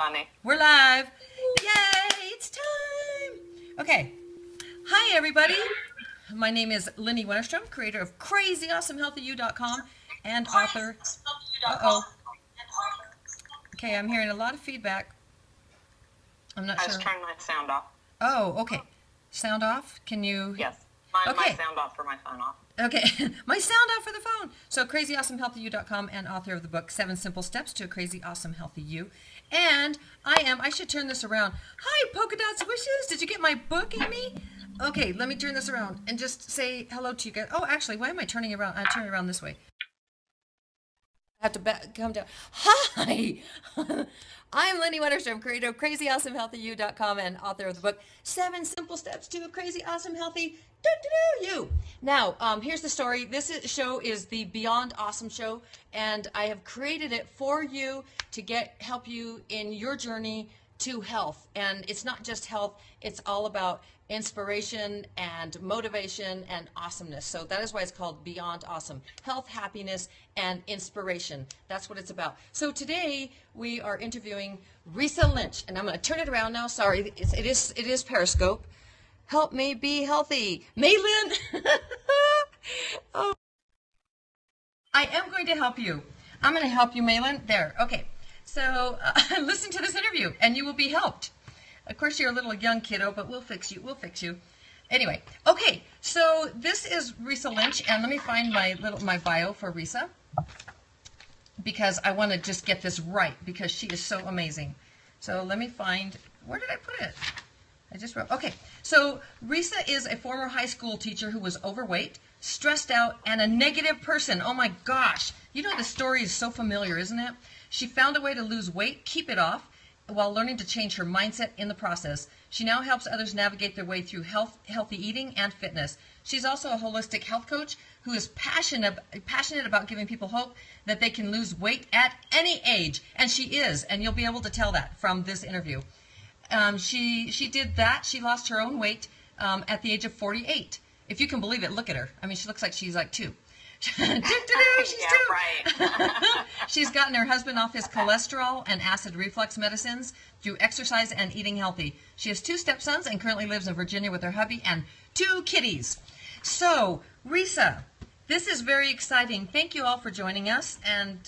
Funny. We're live. Yay, it's time. Okay. Hi, everybody. My name is Lynnie Wennerstrom, creator of CrazyAwesomeHealthyYou.com and author. Uh-oh. Okay, I'm hearing a lot of feedback. I'm not sure. I was turning my sound off. Oh, okay. Sound off? Can you? Yes. Okay. My sound off for my phone off. Okay, my sound out for the phone. So CrazyAwesomeHealthyYou.com and author of the book 7 Simple Steps to a Crazy Awesome Healthy You. And I should turn this around. Hi, Polka Dots Wishes. Did you get my book, Amy? Okay, let me turn this around and just say hello to you guys. Oh, actually, why am I turning around? I'm turning around this way. I have to come down. Hi! I'm Lynnie Wennerstrom, creator of CrazyAwesomeHealthyYou.com and author of the book 7 Simple Steps to a Crazy Awesome Healthy You. Now, here's the story. Show is the Beyond Awesome show, and I have created it for you to help you in your journey to health. And it's not just health, it's all about inspiration and motivation and awesomeness. So that is why it's called Beyond Awesome. Health, happiness, and inspiration. That's what it's about. So today we are interviewing Risa Lynch, and I'm going to turn it around now. Sorry, it is Periscope. Help me be healthy. Maylin! Oh. I am going to help you. I'm going to help you, Maylin. There. Okay. So listen to this interview, and you will be helped. Of course, you're a little young kiddo, but we'll fix you. We'll fix you. Anyway, okay. So this is Risa Lynch, and let me find my bio for Risa, because I want to just get this right, because she is so amazing. So let me find, where did I put it? I just wrote, okay. So Risa is a former high school teacher who was overweight, stressed out, and a negative person. Oh my gosh. You know, the story is so familiar, isn't it? She found a way to lose weight, keep it off, while learning to change her mindset in the process. She now helps others navigate their way through healthy eating and fitness. She's also a holistic health coach who is passionate about giving people hope that they can lose weight at any age. And she is, and you'll be able to tell that from this interview. She did that. She lost her own weight at the age of 48. If you can believe it, look at her. I mean, she looks like she's like 2. She's yeah, 2. right. She's gotten her husband off his cholesterol and acid reflux medicines through exercise and eating healthy. She has 2 stepsons and currently lives in Virginia with her hubby and 2 kitties. So, Risa, this is very exciting. Thank you all for joining us. And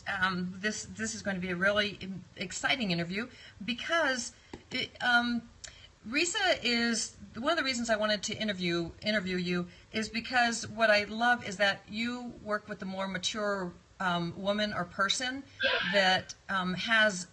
this is going to be a really exciting interview because Risa is one of the reasons I wanted to interview you is because what I love is that you work with the more mature woman or person that has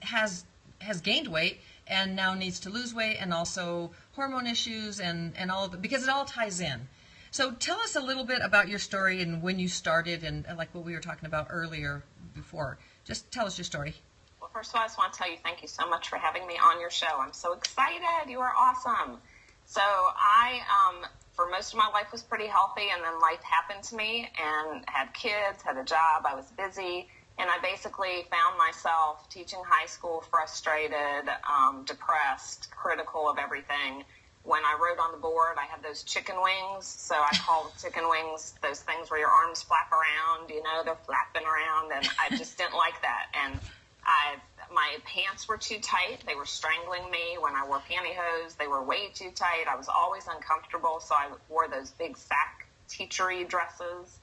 gained weight and now needs to lose weight, and also hormone issues and all of it, because it all ties in. So tell us a little bit about your story and when you started, and like what we were talking about earlier before. Just tell us your story. Well, first of all, I just want to tell you thank you so much for having me on your show. I'm so excited. You are awesome. So I, for most of my life, was pretty healthy, and then life happened to me, and had kids, had a job, I was busy, and I basically found myself teaching high school, frustrated, depressed, critical of everything. When I wrote on the board, I had those chicken wings, so I called chicken wings those things where your arms flap around, you know, they're flapping around, and I just didn't like that. And my pants were too tight. They were strangling me. When I wore pantyhose, they were way too tight. I was always uncomfortable, so I wore those big sack teachery dresses.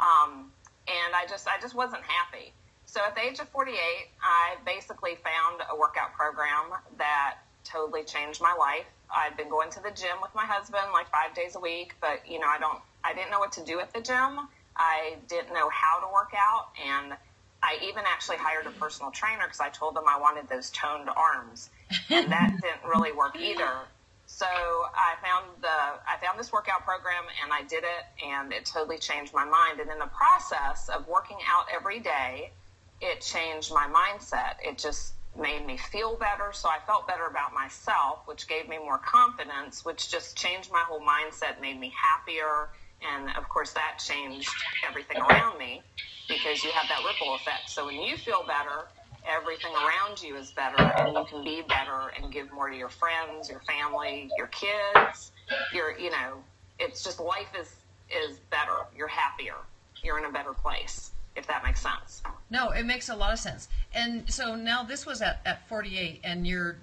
And I just wasn't happy. So at the age of 48, I basically found a workout program that totally changed my life. I'd been going to the gym with my husband like 5 days a week, but you know, I didn't know what to do at the gym. I didn't know how to work out, and I even actually hired a personal trainer because I told them I wanted those toned arms, and that didn't really work either. So I found this workout program, and I did it, and it totally changed my mind. And in the process of working out every day, it changed my mindset. It just made me feel better, so I felt better about myself, which gave me more confidence, which just changed my whole mindset, made me happier, and of course that changed everything around me, because you have that ripple effect. So when you feel better, everything around you is better, and you can be better and give more to your friends, your family, your kids. You know, it's just life is better. You're happier. You're in a better place. if that makes sense. No, it makes a lot of sense. And so now this was at 48, and you're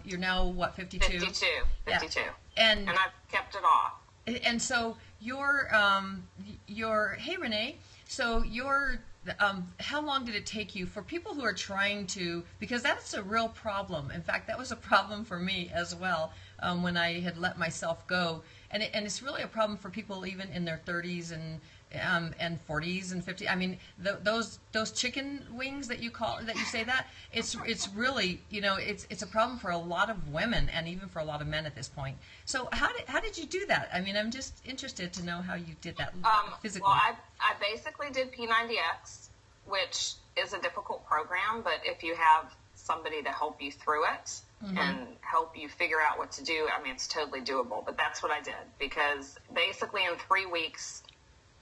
now what, 52? 52. Yeah. And I've kept it off. And so your hey Renee, so your how long did it take you for people who are trying to, because that's a real problem. In fact, that was a problem for me as well when I had let myself go, and it's really a problem for people even in their 30s and 40s and 50s. I mean, those chicken wings that you say that, it's really, you know, it's a problem for a lot of women and even for a lot of men at this point. So how did you do that? I mean, I'm just interested to know how you did that physically. Well, I basically did P90X, which is a difficult program, but if you have somebody to help you through it and help you figure out what to do, I mean, it's totally doable. But that's what I did, because basically in 3 weeks,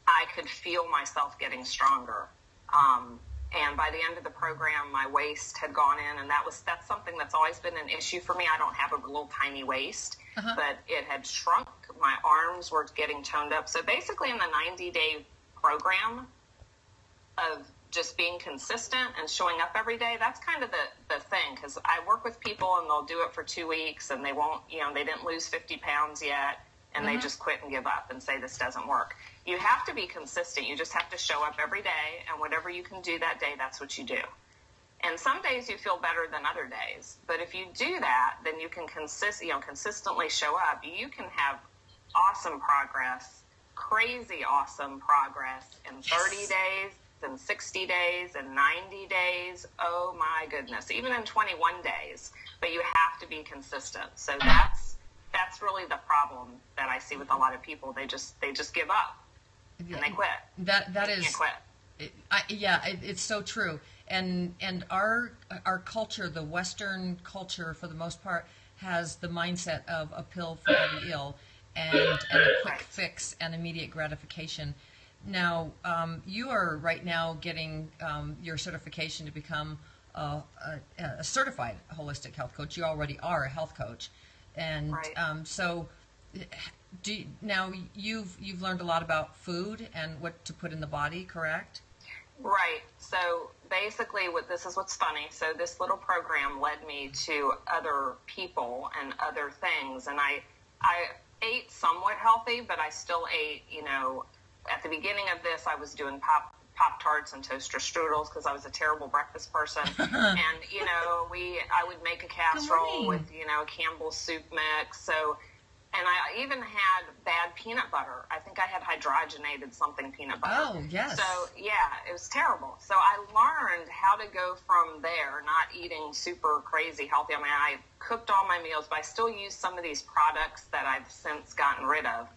I could feel myself getting stronger. And by the end of the program, my waist had gone in, and that's something that's always been an issue for me. I don't have a little tiny waist, but it had shrunk. My arms were getting toned up. So basically in the 90-day program of just being consistent and showing up every day, that's kind of the thing, because I work with people and they'll do it for 2 weeks and they won't, you know, they didn't lose 50 pounds yet, and they just quit and give up and say this doesn't work. You have to be consistent. You just have to show up every day, and whatever you can do that day, that's what you do. And some days you feel better than other days, but if you do that, then you can consistently show up. You can have awesome progress, crazy awesome progress in 30 days, in 60 days, in 90 days. Oh my goodness, even in 21 days. But you have to be consistent. So that's really the problem that I see with a lot of people. They just give up and they quit. That is, can't quit. It's so true. And our culture, the Western culture, for the most part, has the mindset of a pill for every ill and a quick fix and immediate gratification. Now, you are right now getting your certification to become a certified holistic health coach. You already are a health coach, and so now you've learned a lot about food and what to put in the body, correct? Right. So basically, this is what's funny. So this little program led me to other people and other things, and I ate somewhat healthy, but I still ate, you know. At the beginning of this, I was doing Pop-Tarts and toaster strudels because I was a terrible breakfast person. And, you know, I would make a casserole with, you know, Campbell's soup mix. So, and I even had bad peanut butter. I think I had hydrogenated something peanut butter. Oh, yes. So, yeah, it was terrible. So I learned how to go from there, not eating super crazy healthy. I mean, I cooked all my meals, but I still use some of these products that I've since gotten rid of.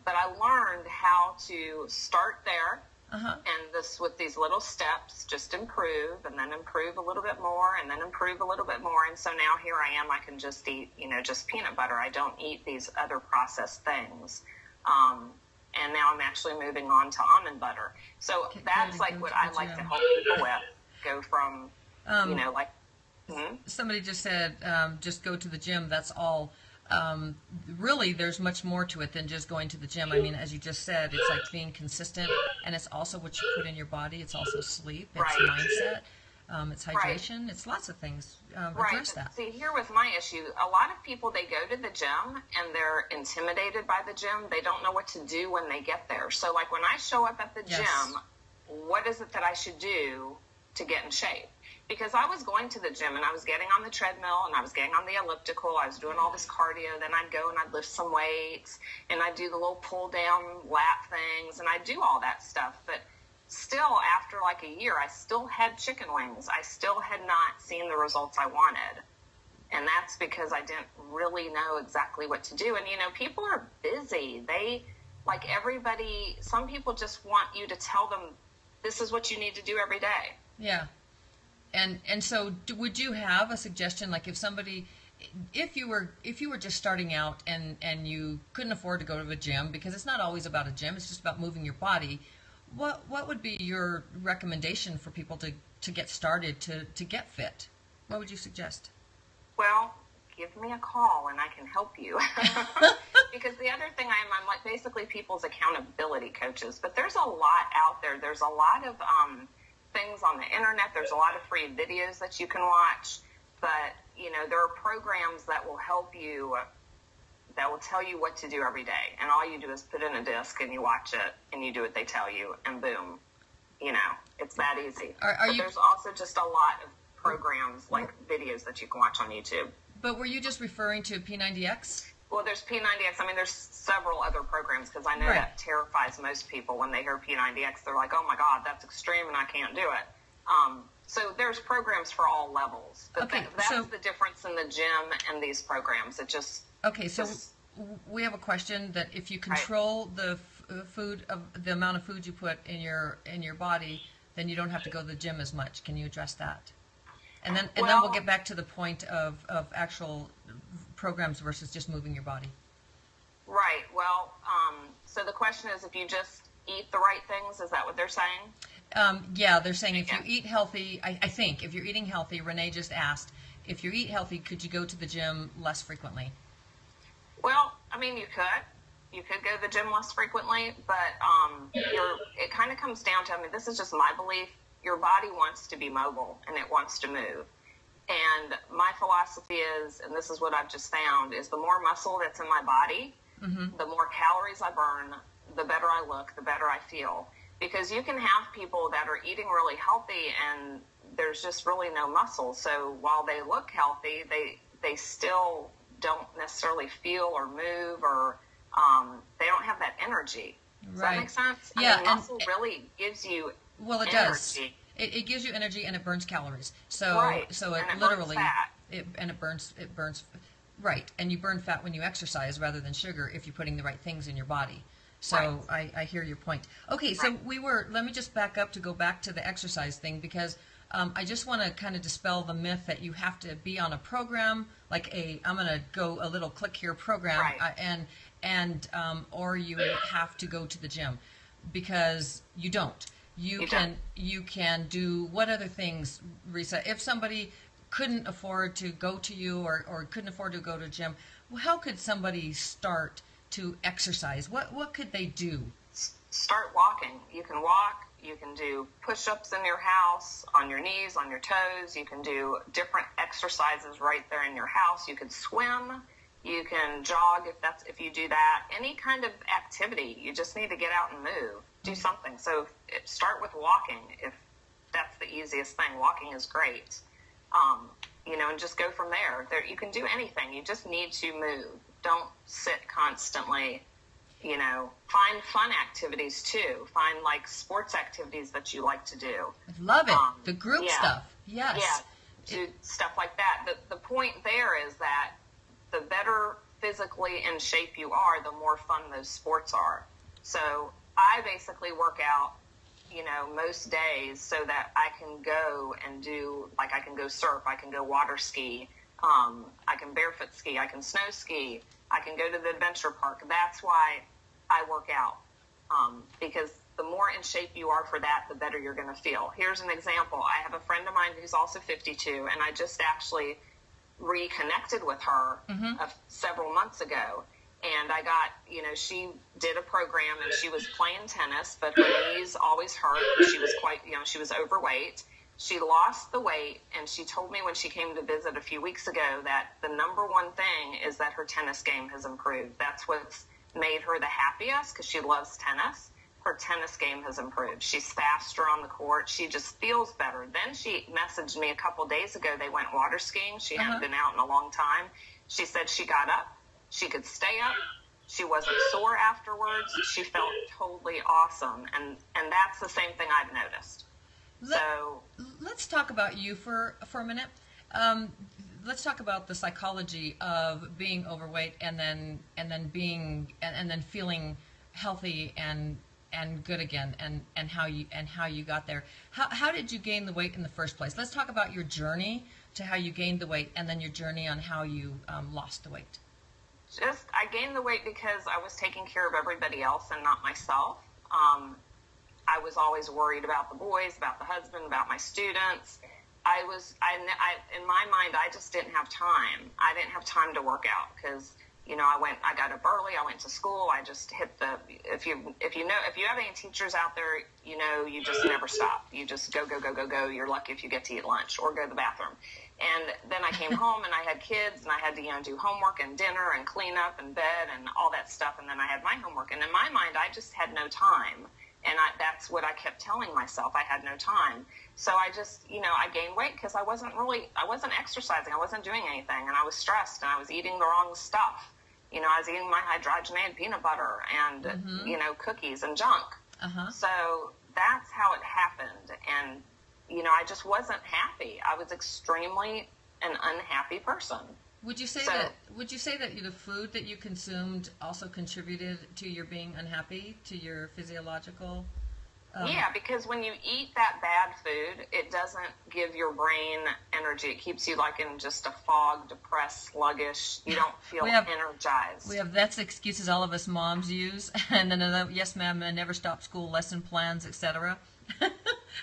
But I learned how to start there, and this with these little steps, just improve, and then improve a little bit more, and then improve a little bit more. And so now here I am. I can just eat, you know, just peanut butter. I don't eat these other processed things. And now I'm actually moving on to almond butter. So that's like what I like to help people with. Go from, you know, like. Somebody just said, just go to the gym. That's all. Really, there's much more to it than just going to the gym. I mean, as you just said, it's like being consistent, and it's also what you put in your body. It's also sleep. It's mindset. It's hydration. It's lots of things. Address that. See, here was my issue. A lot of people, they go to the gym, and they're intimidated by the gym. They don't know what to do when they get there. So, like, when I show up at the gym, what is it that I should do to get in shape? Because I was going to the gym and I was getting on the treadmill and I was getting on the elliptical. I was doing all this cardio. Then I'd go and I'd lift some weights and I'd do the little pull down lap things and I'd do all that stuff. But still, after like a year, I still had chicken wings. I still had not seen the results I wanted. And that's because I didn't really know exactly what to do. And, you know, people are busy. They, like everybody, some people just want you to tell them this is what you need to do every day. Yeah. And so would you have a suggestion, like if somebody, if you were just starting out and you couldn't afford to go to a gym, because it's not always about a gym, it's just about moving your body, what would be your recommendation for people to get started, to get fit? What would you suggest? Well, give me a call and I can help you. Because the other thing I'm like basically people's accountability coaches, but there's a lot out there. There's a lot of things on the internet. There's a lot of free videos that you can watch, but there are programs that will help you, that will tell you what to do every day. And all you do is put in a disc and you watch it and you do what they tell you, and boom, it's that easy. There's also just a lot of programs, like videos that you can watch on YouTube. But were you just referring to P90X? Well, there's P90X. I mean, there's several other programs, because I know that terrifies most people when they hear P90X. They're like, oh my God, that's extreme and I can't do it. So there's programs for all levels. But that's the difference in the gym and these programs. It just... Okay, so we have a question that if you control the food, of the amount of food you put in your body, then you don't have to go to the gym as much. Can you address that? And then we'll get back to the point of actual programs versus just moving your body. Right. Well, so the question is, if you just eat the right things, is that what they're saying? Yeah, they're saying if you eat healthy, I think if you're eating healthy, Renee just asked, if you eat healthy, could you go to the gym less frequently? Well, I mean, you could. You could go to the gym less frequently, but it kind of comes down to, I mean, this is just my belief, your body wants to be mobile and it wants to move. And my philosophy is, and this is what I've just found, is the more muscle that's in my body, the more calories I burn, the better I look, the better I feel. Because you can have people that are eating really healthy and there's just really no muscle. So while they look healthy, they still don't necessarily feel or move, or they don't have that energy. Does that make sense? Yeah. I mean, muscle really gives you energy. Does. It gives you energy and it burns calories. So so it literally it burns right. And you burn fat when you exercise rather than sugar if you're putting the right things in your body. So I hear your point. Okay, so let me just back up to go back to the exercise thing, because I just want to kind of dispel the myth that you have to be on a program, like I'm going to go a little click here program, or you have to go to the gym, because you don't. You can do what other things, Risa? If somebody couldn't afford to go to you or couldn't afford to go to a gym, how could somebody start to exercise? What could they do? Start walking. You can walk. You can do push-ups in your house, on your knees, on your toes. You can do different exercises right there in your house. You can swim. You can jog if you do that. Any kind of activity. You just need to get out and move. Do something. So start with walking if that's the easiest thing. Walking is great. And just go from there. You can do anything. You just need to move. Don't sit constantly. Find fun activities too. Find like sports activities that you like to do. I love it. The group stuff. Yes. Yeah. Do stuff like that. The point there is that the better physically in shape you are, the more fun those sports are. So I basically work out, most days so that I can go and do, like, I can go surf, I can go water ski, I can barefoot ski, I can snow ski, I can go to the adventure park. That's why I work out, because the more in shape you are for that, the better you're going to feel. Here's an example. I have a friend of mine who's also 52, and I just actually reconnected with her several months ago. And I got, she did a program and she was playing tennis, but her knees always hurt. She was she was overweight. She lost the weight, and she told me when she came to visit a few weeks ago that the number one thing is that her tennis game has improved. That's what's made her the happiest, because she loves tennis. Her tennis game has improved. She's faster on the court. She just feels better. Then she messaged me a couple days ago. They went water skiing. She hadn't been out in a long time. She said she got up. She could stay up. She wasn't sore afterwards. She felt totally awesome. And that's the same thing I've noticed. Let's talk about you for a minute. Let's talk about the psychology of being overweight and then feeling healthy and good again, and how you got there. How did you gain the weight in the first place? Let's talk about your journey to how you gained the weight, and then your journey on how you lost the weight. I gained the weight because I was taking care of everybody else and not myself. I was always worried about the boys, about the husband, about my students. In my mind, I just didn't have time. I didn't have time to work out because I got up early, I went to school, I just hit if you have any teachers out there, you just never stop. You just go. You're lucky if you get to eat lunch or go to the bathroom. And then I came home and I had kids and I had to, do homework and dinner and clean up and bed and all that stuff. And then I had my homework. And in my mind, I just had no time. And that's what I kept telling myself. I had no time. So I just, I gained weight because I wasn't exercising. I wasn't doing anything. And I was stressed and I was eating the wrong stuff. I was eating my hydrogenated peanut butter and, cookies and junk. So that's how it happened. And, I just wasn't happy. I was extremely an unhappy person. Would you say that the food that you consumed also contributed to your being unhappy, to your physiological? Yeah, because when you eat that bad food, it doesn't give your brain energy. It keeps you like in just a fog, depressed, sluggish. You don't feel energized. That's excuses all of us moms use. And then, yes, ma'am, I never stopped school, lesson plans, etc.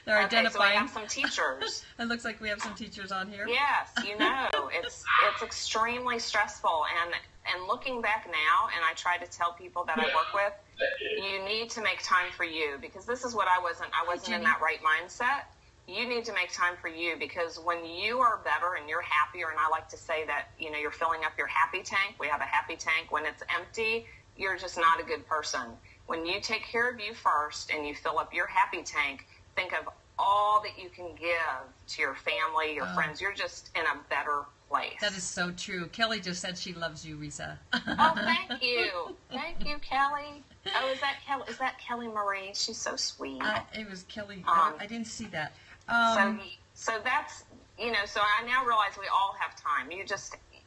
They're identifying. So we have some teachers. It looks like we have some teachers on here. Yes, it's extremely stressful. And looking back now, and I try to tell people that I work with, you need to make time for you, because this is what I wasn't in that right mindset. You need to make time for you, because when you are better and you're happier, and I like to say that, you're filling up your happy tank. We have a happy tank. When it's empty, you're just not a good person. When you take care of you first and you fill up your happy tank, think of all that you can give to your family, your friends. You're just in a better place. That is so true. Kelly just said she loves you, Risa. Oh, thank you. Thank you, Kelly. Oh, is that Kelly Marie? She's so sweet. It was Kelly. I didn't see that. So that's, so I now realize we all have time.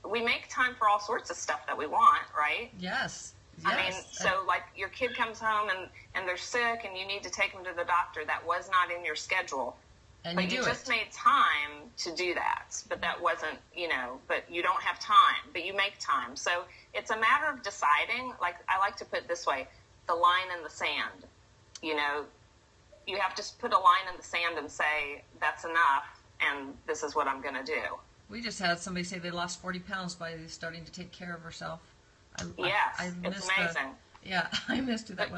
We make time for all sorts of stuff that we want, right? Yes. I mean, so like your kid comes home and they're sick and you need to take them to the doctor. That was not in your schedule. But you just made time to do that. But that wasn't, but you don't have time. But you make time. So it's a matter of deciding, like I like to put it this way, the line in the sand. You have to put a line in the sand and say, that's enough, and this is what I'm going to do. We just had somebody say they lost 40 pounds by starting to take care of herself. Yes, it's amazing. I missed it. But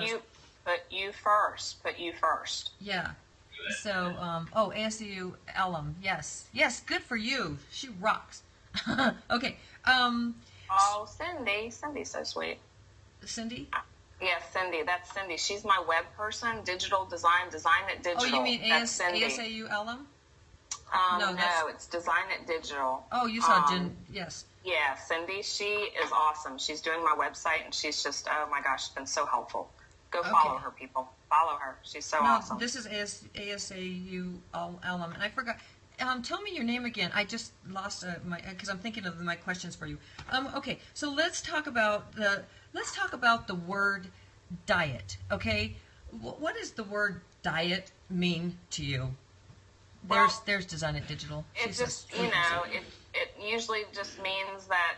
you first. Put you first. Yeah. So, ASU alum. Yes, good for you. She rocks. Okay. Cindy's so sweet. Cindy? Yes, Cindy. That's Cindy. She's my web person. Digital design it digital. Oh, you mean ASAU alum? No, it's Design It Digital. Oh, you saw Jen. Yes. Yeah, Cindy, she is awesome. She's doing my website, and she's just, oh my gosh, been so helpful. Go follow her, people. Follow her. She's so awesome. This is ASAU alum, and I forgot. Tell me your name again. I just lost because I'm thinking of my questions for you. Okay, so let's talk about the word diet. Okay, what does the word diet mean to you? There's Design It Digital. It just, it usually just means that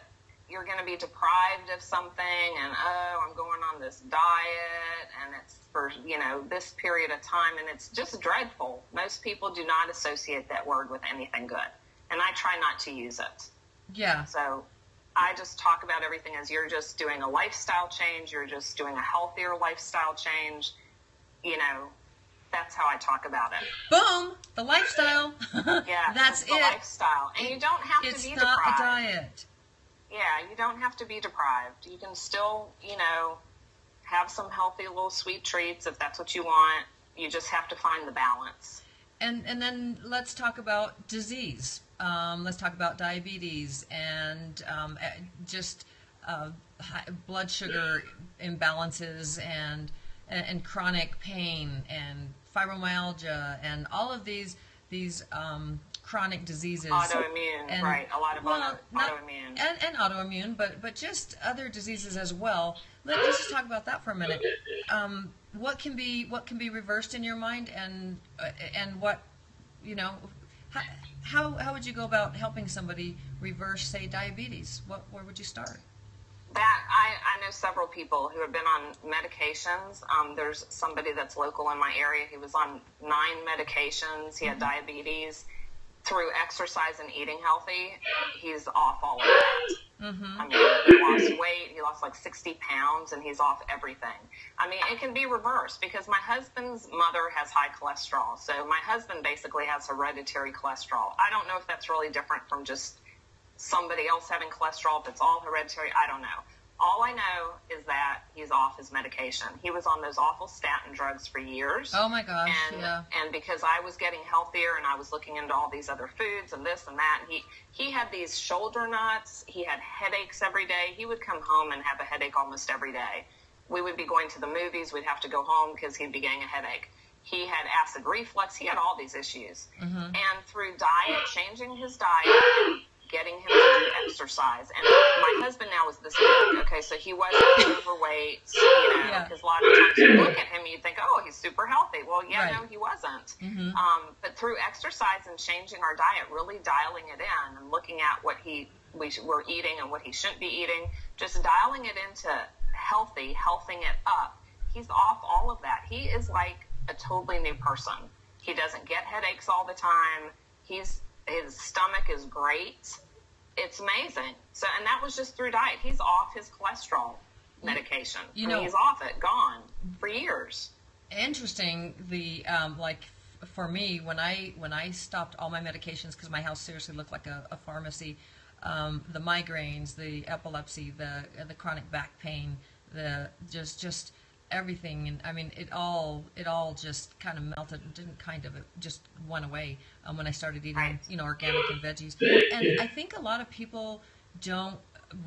you're going to be deprived of something, and I'm going on this diet, and it's for, this period of time, and it's just dreadful. Most people do not associate that word with anything good, and I try not to use it. Yeah. So I just talk about everything as you're just doing a lifestyle change, you're just doing a healthier lifestyle change, That's how I talk about it. Boom! The lifestyle. Yeah, that's it. The lifestyle. And you don't have to be deprived. It's not a diet. Yeah, you don't have to be deprived. You can still, have some healthy little sweet treats if that's what you want. You just have to find the balance. And then let's talk about disease. Let's talk about diabetes and blood sugar imbalances and chronic pain and fibromyalgia and all of these chronic diseases. Autoimmune, right? A lot of autoimmune. And autoimmune, but just other diseases as well. Let's just talk about that for a minute. What can be reversed in your mind, and what, how would you go about helping somebody reverse, say, diabetes? Where would you start? That I know several people who have been on medications. There's somebody that's local in my area. He was on 9 medications. He had diabetes. Through exercise and eating healthy, he's off all of that. Mm-hmm. I mean, he lost weight. He lost like 60 pounds, and he's off everything. I mean, it can be reversed because my husband's mother has high cholesterol. So my husband basically has hereditary cholesterol. I don't know if that's really different from just somebody else having cholesterol. If it's all hereditary, I don't know. All I know is that he's off his medication. He was on those awful statin drugs for years. Oh my gosh, And because I was getting healthier and I was looking into all these other foods and this and that, and he had these shoulder knots. He had headaches every day. He would come home and have a headache almost every day. We would be going to the movies. We'd have to go home because he'd be getting a headache. He had acid reflux. He had all these issues. Mm-hmm. And through diet, changing his diet, getting him to do exercise. And my husband now is this big, okay, so he wasn't overweight, you know, because a lot of times you look at him, you think, oh, he's super healthy. Well, yeah, no, he wasn't. Mm-hmm. But through exercise and changing our diet, really dialing it in and looking at what we're eating and what he shouldn't be eating, just dialing it into healthing it up, he's off all of that. He is like a totally new person. He doesn't get headaches all the time. His stomach is great. It's amazing. So, and that was just through diet. He's off his cholesterol medication. You know, he's off it, gone for years. Interesting. The like for me, when I stopped all my medications because my house seriously looked like a pharmacy. The migraines, the epilepsy, the chronic back pain, the just everything, and I mean it all just kind of melted. It just went away when I started eating organic and veggies. And I think a lot of people don't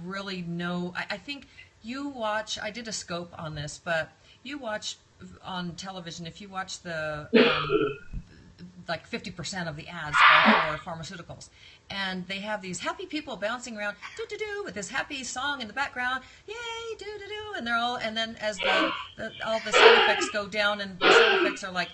really know. I think you watch, I did a scope on this, but you watch on television, if you watch the like 50% of the ads are for pharmaceuticals, and they have these happy people bouncing around do with this happy song in the background, yay, do, and they're all, and then as all the side effects go down, and the side effects are like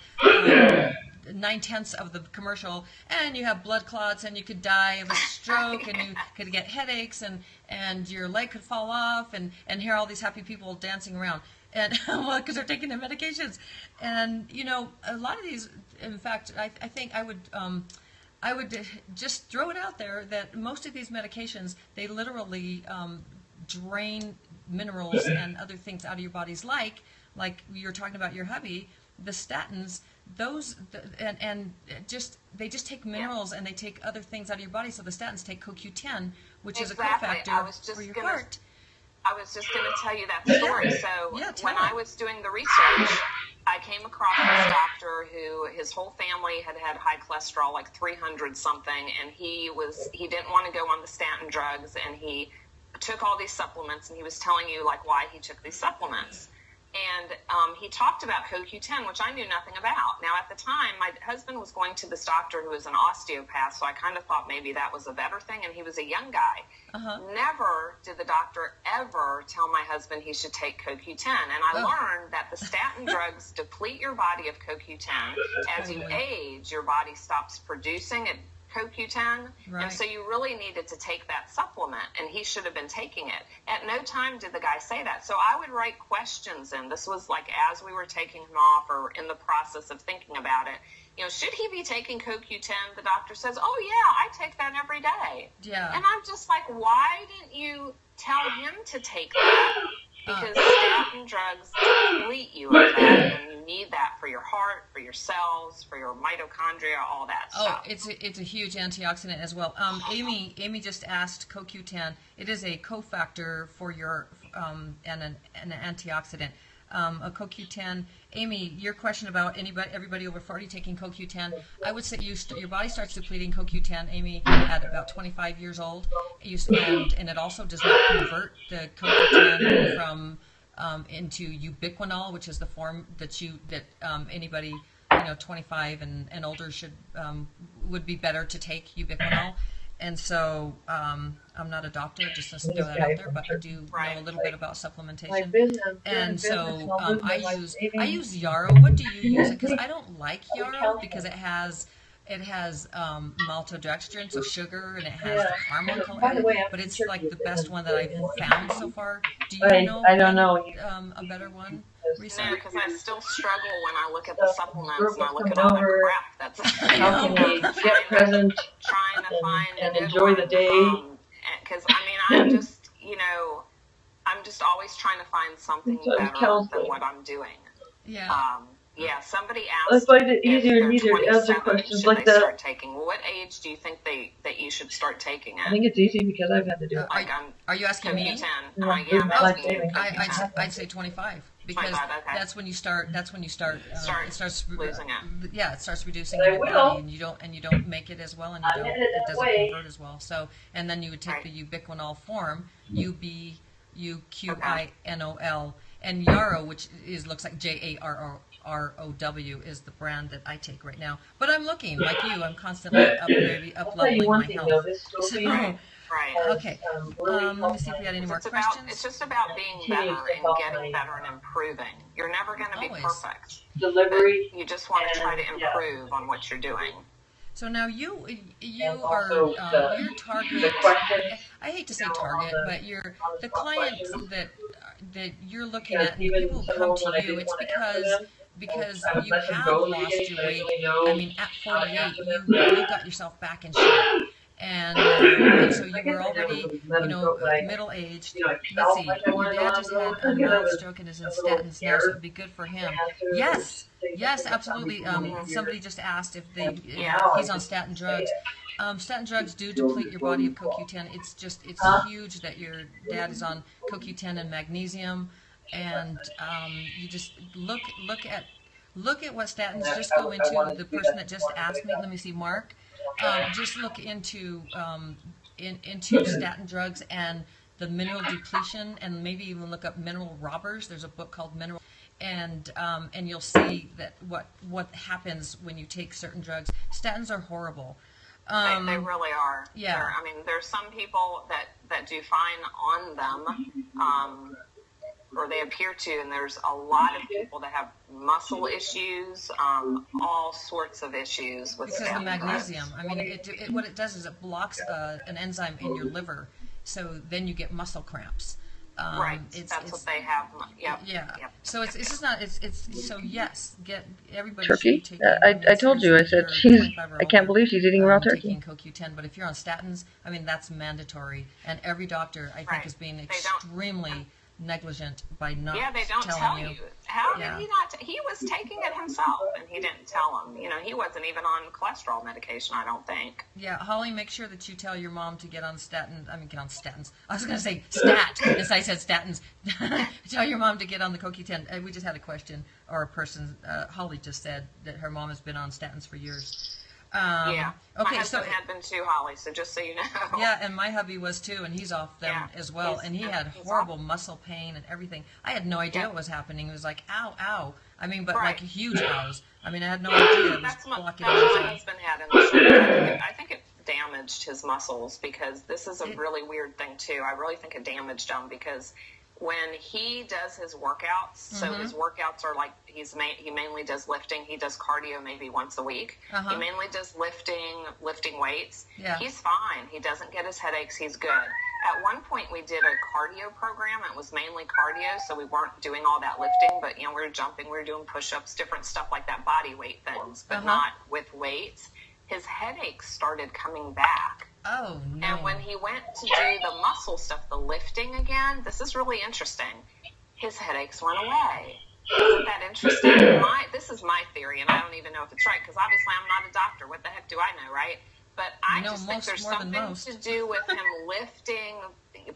9/10 of the commercial, and you have blood clots, and you could die of a stroke, and you could get headaches, and your leg could fall off, and hear all these happy people dancing around. And well, because they're taking their medications, and you know, a lot of these. In fact, I think I would just throw it out there that most of these medications, they literally drain minerals and other things out of your bodies, like you're talking about your hubby, the statins. Those they just take minerals and they take other things out of your body. So the statins take CoQ10, which is a cofactor for your heart. I was just going to tell you that story. So when I was doing the research, I came across this doctor who his whole family had high cholesterol, like 300 something, and he didn't want to go on the statin drugs, and he took all these supplements, and he was telling you like why he took these supplements. And he talked about CoQ10, which I knew nothing about. Now, at the time, my husband was going to this doctor who was an osteopath, so I kind of thought maybe that was a better thing, and he was a young guy. Never did the doctor ever tell my husband he should take CoQ10. And I learned that the statin drugs deplete your body of CoQ10. As you age, your body stops producing it. CoQ10, and so you really needed to take that supplement, and he should have been taking it. At no time did the guy say that. So I would write questions in. This was like as we were taking him off or in the process of thinking about it. You know, should he be taking CoQ10? The doctor says, oh, yeah, I take that every day. Yeah. And I'm just like, why didn't you tell him to take that? Because statin drugs deplete you of that, and you need that for your heart, for your cells, for your mitochondria, all that stuff. Oh, it's a huge antioxidant as well. Amy just asked CoQ10. It is a cofactor for your and an antioxidant. A CoQ10. Amy, your question about everybody over 40 taking CoQ10, I would say your body starts depleting CoQ10, Amy, at about 25 years old. And it also does not convert the CoQ10 from into ubiquinol, which is the form that anybody 25 and older would be better to take ubiquinol. And so I'm not a doctor, just to throw that out there, but I do know a little bit about supplementation. And so I use yarrow. What do you use? Because I don't like yarrow because it has maltodextrin, so sugar, and it has the caramel color. But it's like the best one that I've found so far. Do you know? I don't know a better one. No, because I still struggle when I look at the supplements and I look at all the crap that's how can we get present trying to find and enjoy the day. because I mean, I'm just, I'm just always trying to find something better than what I'm doing. Yeah. Yeah, somebody I asked find it if easier and they're easier to answer 27, questions should like they that. start taking? What age do you think that you should start taking it? I think it's easy because I've had to do it. Like are you asking me? CoQ10. No, Yeah, I'm asking you. I'd say 25 because 25, okay. that's when you start. That's when you start. It starts losing it. Yeah, it starts reducing But I in your will. body, and you don't make it as well, and I'm headed it that doesn't way. convert as well. So, and then you would take Right. the ubiquinol form, UBUQINOL, and Yarrow, which looks like JARROW, is the brand that I take right now. But I'm looking like you. I'm constantly I'll tell you up-leveling one my thing health. though, this Sophie Right. Okay. Let me see if we got any more questions. It's just about being better and getting better and improving. You're never going to be Always. perfect. delivery. You just want to try to And, yeah. improve on what you're doing. So now you And are also your target. the questions, I hate to say you know, target, on but you're on the top clients questions. that you're looking Because at. even People some come of them when I to you. didn't It's want to answer them, because I would you let them have go in the lost beginning, your so I weight. really know I mean, at how to 48, answer you them. got yourself back in shape. And so I you guess were I never already, really let them go, but I, middle-aged. I Let's felt see, like I your wanted to dad let just them go had a because I mild was stroke and is in a little statins now, so scared it'd be good for to him. answer Yes, things yes, that absolutely. somebody Somebody just asked if Yeah. he's on statin drugs. Statin drugs do deplete your body of CoQ10. It's huge that your dad is on CoQ10 and magnesium, and you just look at what statins. Just go into the person that just asked me. Let me see, Mark. Just look into statin drugs and the mineral depletion, and maybe even look up mineral robbers. There's a book called Mineral, and you'll see that what happens when you take certain drugs. Statins are horrible. They really are. Yeah. I mean, there's some people that do fine on them, or they appear to, and there's a lot of people that have muscle issues, all sorts of issues with Because of statin drugs. magnesium. I mean, what it does is it blocks an enzyme in your liver, so then you get muscle cramps. Right. That's what they have. Yep. Yeah. Yep. So it's just not. So yes, get everybody Turkey? should be taking. I told you, I said, I can't believe she's eating raw turkey. Taking CoQ10, but if you're on statins, I mean that's mandatory, and every doctor I think Right. is being They don't- extremely negligent by not Yeah, they don't tell telling you. How Yeah. did he not? He was taking it himself, and he didn't tell him. He wasn't even on cholesterol medication, I don't think. Yeah, Holly, make sure that you tell your mom to get on statins. Get on statins. I was going to say stat, as I said statins. Tell your mom to get on the CoQ10. We just had a question, or a person, Holly just said that her mom has been on statins for years. Yeah. Okay, My husband had been too, Holly, so just so you know. Yeah, and my hubby was too, and he's off them Yeah, as well, and he had he's horrible muscle pain and everything. I had no idea what was happening. It was like, ow, ow. I mean, but Right. like huge ows. I mean, I had no idea it was That's what blocking my everything. husband had in the shoulder. I think it damaged his muscles, because this is a really weird thing too. I really think it damaged them, because when he does his workouts, so his workouts are like he mainly does lifting. He does cardio maybe once a week. He mainly does lifting weights. Yeah. He's fine. He doesn't get his headaches. He's good. At one point, we did a cardio program. It was mainly cardio, so we weren't doing all that lifting, but we were jumping, we were doing push-ups, different stuff like that, body weight things, but not with weights. His headaches started coming back. Oh, no. And when he went to do the muscle stuff, the lifting again, this is really interesting. His headaches went away. Isn't that interesting? This is my theory, and I don't even know if it's right, because obviously I'm not a doctor. What the heck do I know, right? But I just think there's something to do with him lifting,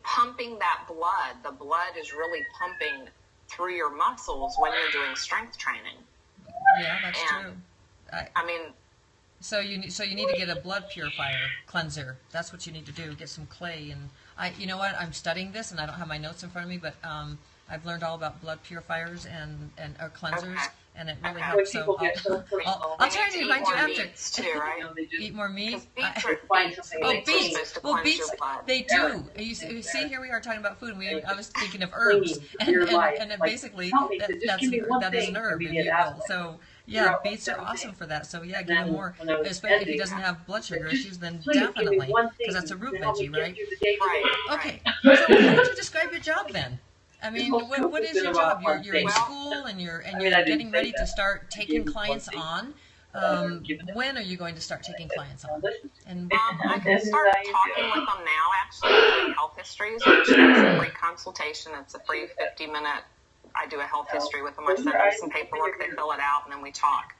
pumping that blood. The blood is really pumping through your muscles when you're doing strength training. Yeah, that's true. I mean... So you need to get a blood purifier cleanser. That's what you need to do. Get some clay, and you know what? I'm studying this, and I don't have my notes in front of me, but I've learned all about blood purifiers and cleansers, and it really helps. So I'll try to remind you after. Too, right? Eat more meat. Beets are beets. Well, beets. They do. You see, here we are talking about food. And I was thinking of herbs, and basically that is an herb, if you will. So. Yeah, beets are awesome for that. So yeah, give him more. Especially if he doesn't have blood sugar issues, then definitely, because that's a root veggie, right? Okay. So how would you describe your job then? I mean, what is your job? You're in school and you're getting ready to start taking clients on. when are you going to start taking clients on? And I can start talking with them now, actually, doing health histories, which is a free consultation. It's a free 50-minute, I do a health history with them. I send them some paperwork, they fill it out, and then we talk.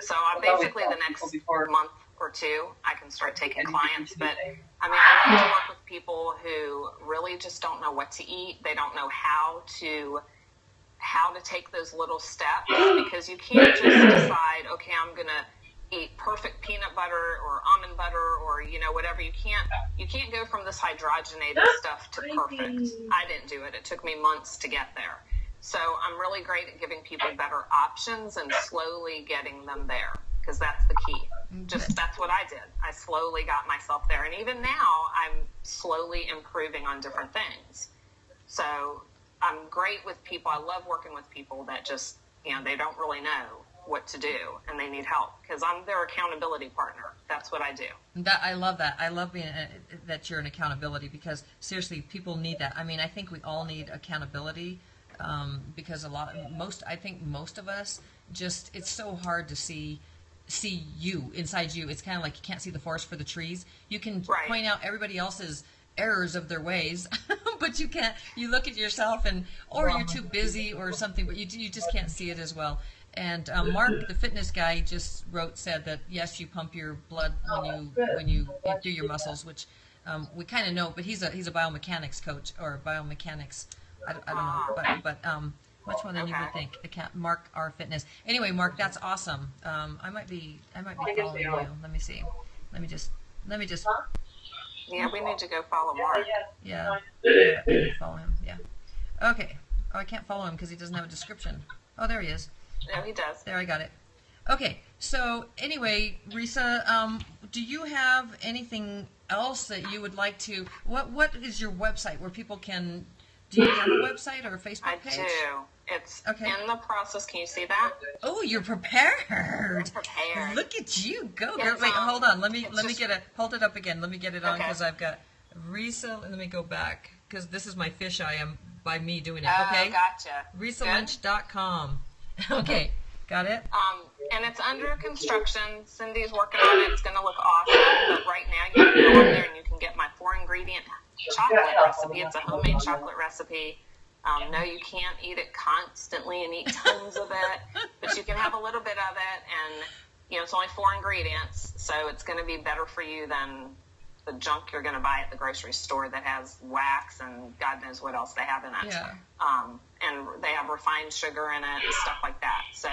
So I basically, the next month or two, I can start taking clients. But, I mean, I like to work with people who really just don't know what to eat. They don't know how to take those little steps, because you can't just decide, okay, I'm going to eat perfect peanut butter or almond butter or, you know, whatever. You can't go from this hydrogenated stuff to perfect. I didn't do it. It took me months to get there. So I'm really great at giving people better options and slowly getting them there, because that's the key. That's what I did. I slowly got myself there. And even now, I'm slowly improving on different things. So I'm great with people. I love working with people that just, you know, they don't really know what to do and they need help, because I'm their accountability partner. That's what I do. I love that. I love being that you're an accountability, because seriously, people need that. I mean, I think we all need accountability, because I think most of us just, it's so hard to see you inside you. It's kind of like you can't see the forest for the trees. You can point out everybody else's errors of their ways, but you can't. You look at yourself, or you're too busy or something, but you just can't see it as well. And Mark, the fitness guy, just said that yes, you pump your blood when you do your muscles, which we kind of know. But he's a biomechanics coach, or biomechanics. I don't know, but much more than you would think. Mark, our fitness. Anyway, Mark, that's awesome. I might be following you. Let me see. Let me just. Yeah, we need to go follow Mark. Yeah, I need to follow him. Yeah. Okay. Oh, I can't follow him because he doesn't have a description. Oh, there he is. No, he does. There, I got it. Okay. So anyway, Risa, do you have anything else that you would like to? What is your website where people can? Do you have a website or a Facebook page? I do. It's in the process. Can you see that? Oh, you're prepared. I'm prepared. Look at you go. Wait, hold on. Let me get it. Hold it up again. Let me get it on, because I've got Risa. Let me go back, because this is my fisheye. By me doing it. Okay. Gotcha. RisaLynch.com. Okay. Got it. And it's under construction. Cindy's working on it. It's going to look awesome. But right now, you can go on there and you can get my 4-ingredient chocolate recipe. It's a homemade chocolate recipe. No, you can't eat it constantly and eat tons of it, but you can have a little bit of it, and, you know, it's only 4 ingredients, so it's going to be better for you than the junk you're going to buy at the grocery store that has wax and God knows what else they have in it. Yeah. And they have refined sugar in it and stuff like that. So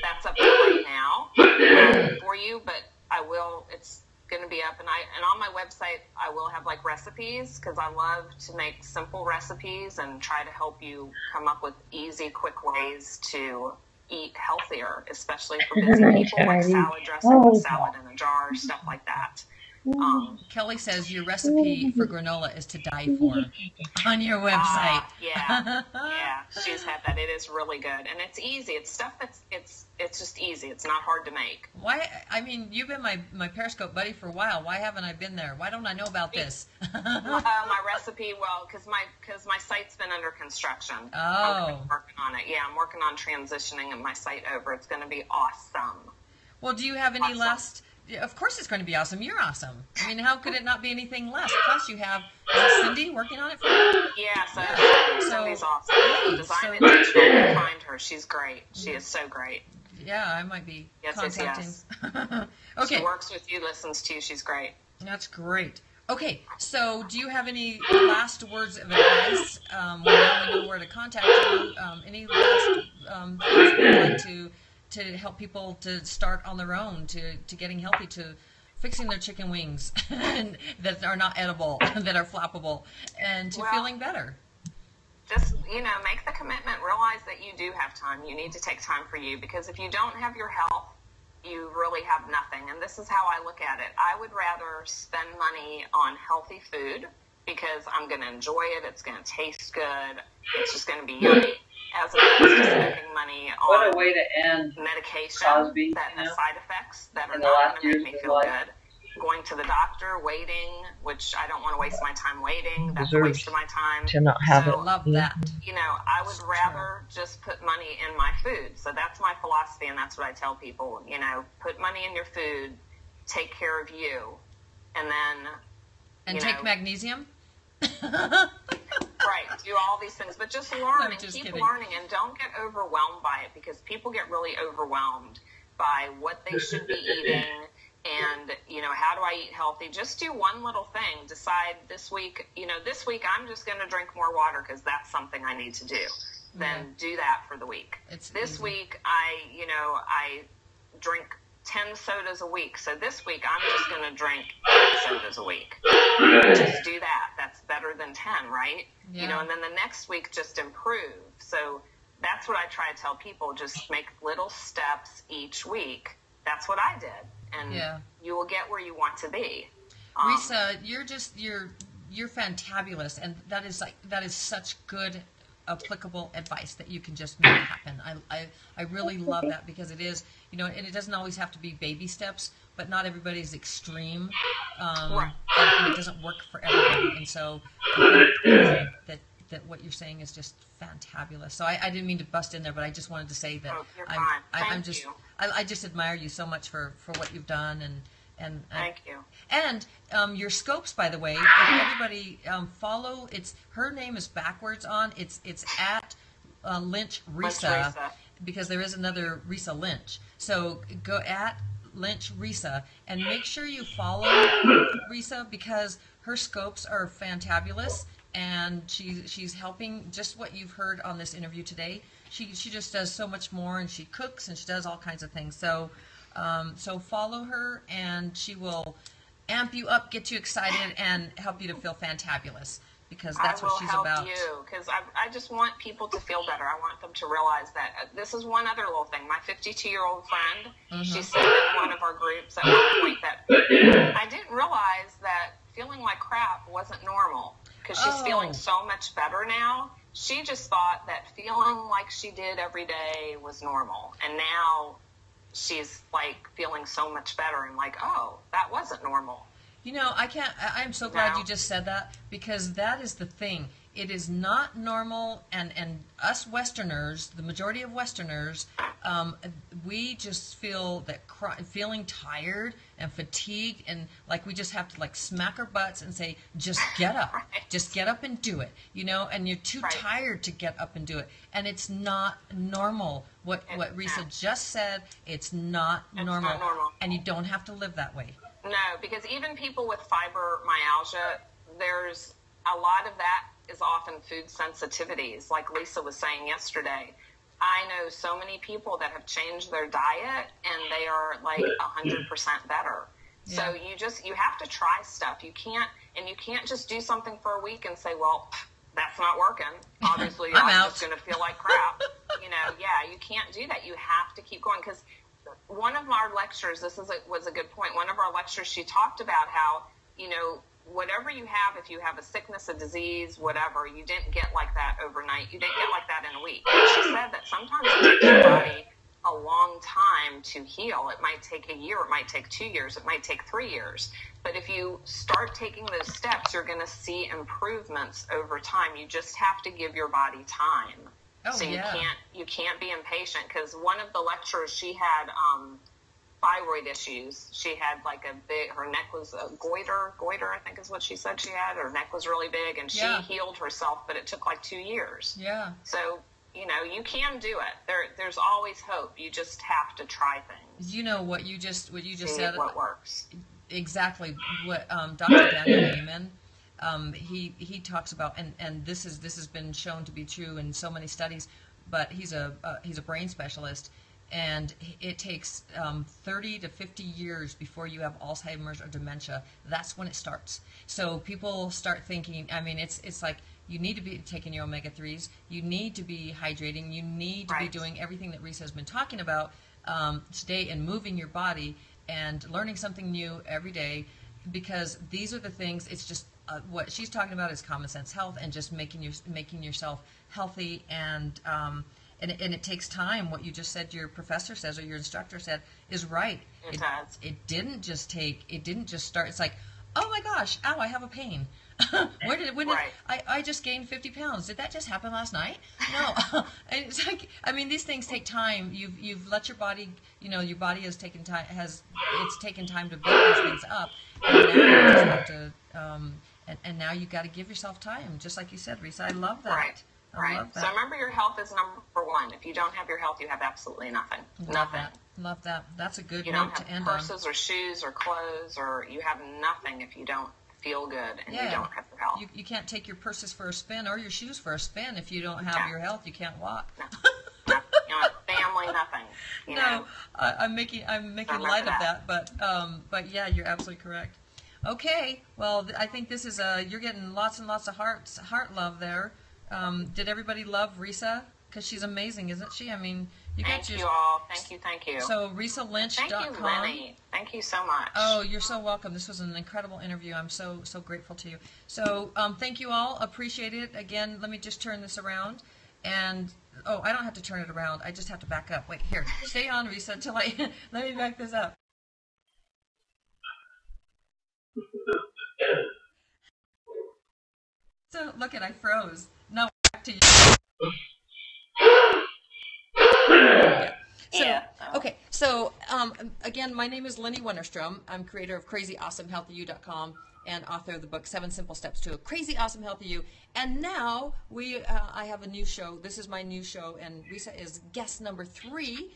that's up there right now for you, but it's going to be up, and on my website I will have like recipes, because I love to make simple recipes and try to help you come up with easy, quick ways to eat healthier, especially for busy people, like salad dressing, salad in a jar, stuff like that. Kelly says your recipe for granola is to die for on your website. Yeah, she's had that. It is really good, and it's easy. It's stuff it's just easy. It's not hard to make. Why? I mean, you've been my Periscope buddy for a while. Why haven't I been there? Why don't I know about this? My recipe, because my site's been under construction. Oh, I'm working on it. Yeah, I'm working on transitioning my site over. It's going to be awesome. Well, do you have any last? Of course it's going to be awesome. You're awesome. I mean, how could it not be anything less? Plus, you have Cindy working on it for you? Yeah, Cindy's awesome. Design and Digital, you find her. She's great. She is so great. Yeah, I might be contacting. Yes. Okay. She works with you, listens to you. She's great. That's great. Okay, so do you have any last words of advice? Now we know where to contact you. Any last things you'd like to help people to start on their own, to getting healthy, to fixing their chicken wings that are not edible, that are flappable, and to feeling better? Just, make the commitment. Realize that you do have time. You need to take time for you, because if you don't have your health, you really have nothing. And this is how I look at it. I would rather spend money on healthy food, because I'm going to enjoy it. It's going to taste good. It's just going to be yummy, as opposed to spending money on what a way to end medication Cosby, that has side effects that are not going to make me feel good. going to the doctor, waiting, which I don't want to waste my time waiting. That's a Deserves waste of my time. to not have So, it. Love that. You know, I would rather just put money in my food. So that's my philosophy, and that's what I tell people. You know, put money in your food, take care of you, and then, And take magnesium? Right, do all these things, but just learn and keep learning, and don't get overwhelmed by it, because people get really overwhelmed by what they should be eating and, you know, how do I eat healthy? Just do one little thing. Decide this week, you know, this week I'm just going to drink more water because that's something I need to do. Then do that for the week. This week I drink 10 sodas a week. So this week I'm just going to drink 8 sodas a week. Just do that. That's better than 10, right? Yeah. You know, and then the next week just improve. So that's what I try to tell people. Just make little steps each week. That's what I did. And you will get where you want to be. Risa, you're fantabulous, and that is such good applicable advice that you can just make happen. I really love that, because it is, you know, and it doesn't always have to be baby steps, but not everybody's extreme, and it doesn't work for everybody. And so I think that what you're saying is just fantabulous. So I didn't mean to bust in there, but I just wanted to say that I just admire you so much for what you've done, and thank you. And your scopes, by the way, if everybody follow. Her name is backwards on. It's at Lynch Risa, because there is another Risa Lynch. So go at Lynch Risa and make sure you follow Risa, because her scopes are fantabulous, and she's helping, just what you've heard on this interview today. She just does so much more, and she cooks, and she does all kinds of things. So so follow her, and she will amp you up, get you excited, and help you to feel fantabulous, because that's what she's about. I will help you, because I just want people to feel better. I want them to realize that this is one other little thing. My 52-year-old friend, she said in one of our groups at one point that I didn't realize that feeling like crap wasn't normal, because she's feeling so much better now. She just thought that feeling like she did every day was normal, and now she's like feeling so much better and like, oh, that wasn't normal. You know, I'm so glad you just said that, because that is the thing. It is not normal, and us Westerners, the majority of Westerners, we just feel that feeling tired and fatigued, and like we just have to like smack our butts and say, just get up, just get up and do it, you know, and you're too tired to get up and do it, and it's not normal. What Risa just said, it's not normal, and you don't have to live that way. No, because even people with fibromyalgia, there's a lot of that is often food sensitivities, like Lisa was saying yesterday. I know so many people that have changed their diet, and they are like 100% better. So you have to try stuff. You can't just do something for a week and say, well, that's not working. Obviously, I'm just going to feel like crap. You know, you can't do that. You have to keep going, because one of our lectures, was a good point. One of our lectures, she talked about how, you know, whatever you have, if you have a sickness, a disease, whatever, you didn't get like that overnight. You didn't get like that in a week. And she said that sometimes it takes your body a long time to heal. It might take a year. It might take 2 years. It might take 3 years. But if you start taking those steps, you're going to see improvements over time. You just have to give your body time. So you can't be impatient, because one of the lecturers, she had thyroid issues. She had like her neck was a goiter, I think is what she said she had. Her neck was really big, and she healed herself, but it took like 2 years. Yeah. So, you know, you can do it. There's always hope. You just have to try things. You know what you just said. What works. Exactly what Dr. Daniel Amen. He talks about, and this has been shown to be true in so many studies, but he's a brain specialist, and it takes 30 to 50 years before you have Alzheimer's or dementia. That's when it starts. So people start thinking, I mean, it's like, you need to be taking your omega-3s, you need to be hydrating, you need to be doing everything that Risa has been talking about today, and moving your body and learning something new every day, because these are the things. It's just what she's talking about is common sense health, and just making yourself healthy, and and it takes time. What you just said, your professor says, or your instructor said, is right. It does. It didn't just start. It's like, oh my gosh, ow, I have a pain. I just gained 50 pounds. Did that just happen last night? No. And it's like, I mean, these things take time. You've let your body, your body has taken time, it's taken time to build these things up. And now you just have to, and now you got to give yourself time, just like you said, Risa. I love that. Right. I love that. So remember, your health is number one. If you don't have your health, you have absolutely nothing. Love that. That's a good note to end on. You don't have purses or shoes or clothes, or you have nothing if you don't feel good and you don't have your health. You can't take your purses for a spin or your shoes for a spin if you don't have your health. You can't walk. No. Family, nothing. No, I'm making light of that, but yeah, you're absolutely correct. Okay, well, I think this is you're getting lots and lots of heart love there. Did everybody love Risa? Because she's amazing, isn't she? I mean, thank you all. Thank you. So RisaLynch.com. Thank you, Lynnie. Thank you so much. Oh, you're so welcome. This was an incredible interview. I'm so grateful to you. So thank you all. Appreciate it. Again, let me just turn this around. And, oh, I don't have to turn it around. I just have to back up. Wait, here. Stay on, Risa, until let me back this up. So, look I froze. Now back to you. Okay, so again, my name is Lynnie Wennerstrom. I'm creator of CrazyAwesomeHealthyYou.com and author of the book 7 Simple Steps to a Crazy Awesome Healthy You. And now I have a new show. This is my new show, and Risa is guest number 3.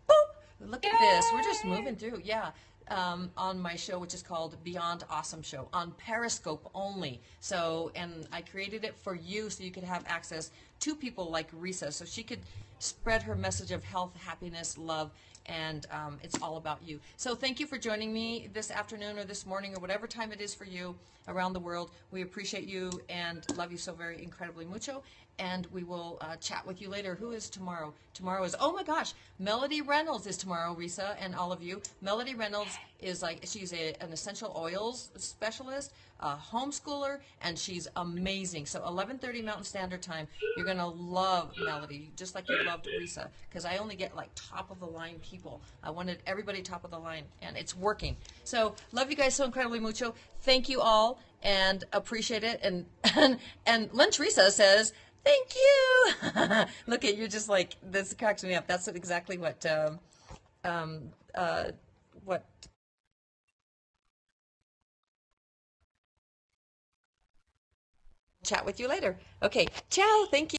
Boop! Look at this. We're just moving through. Yeah. On my show, which is called Beyond Awesome Show, on Periscope only. So, and I created it for you so you could have access to people like Risa, so she could spread her message of health, happiness, love, and it's all about you. So thank you for joining me this afternoon or this morning or whatever time it is for you around the world. We appreciate you and love you so very incredibly mucho. And we will chat with you later. Who is tomorrow? Tomorrow is, oh my gosh, Melody Reynolds is tomorrow, Risa, and all of you. Melody Reynolds is she's an essential oils specialist, a homeschooler, and she's amazing. So 11:30 Mountain Standard Time. You're going to love Melody, just like you loved Risa, because I only get like top of the line people. I wanted everybody top of the line, and it's working. So love you guys so incredibly mucho. Thank you all, and appreciate it. And Lynch Risa says, thank you. Look at you, just like, this cracks me up. That's exactly what chat with you later. Okay, ciao, thank you.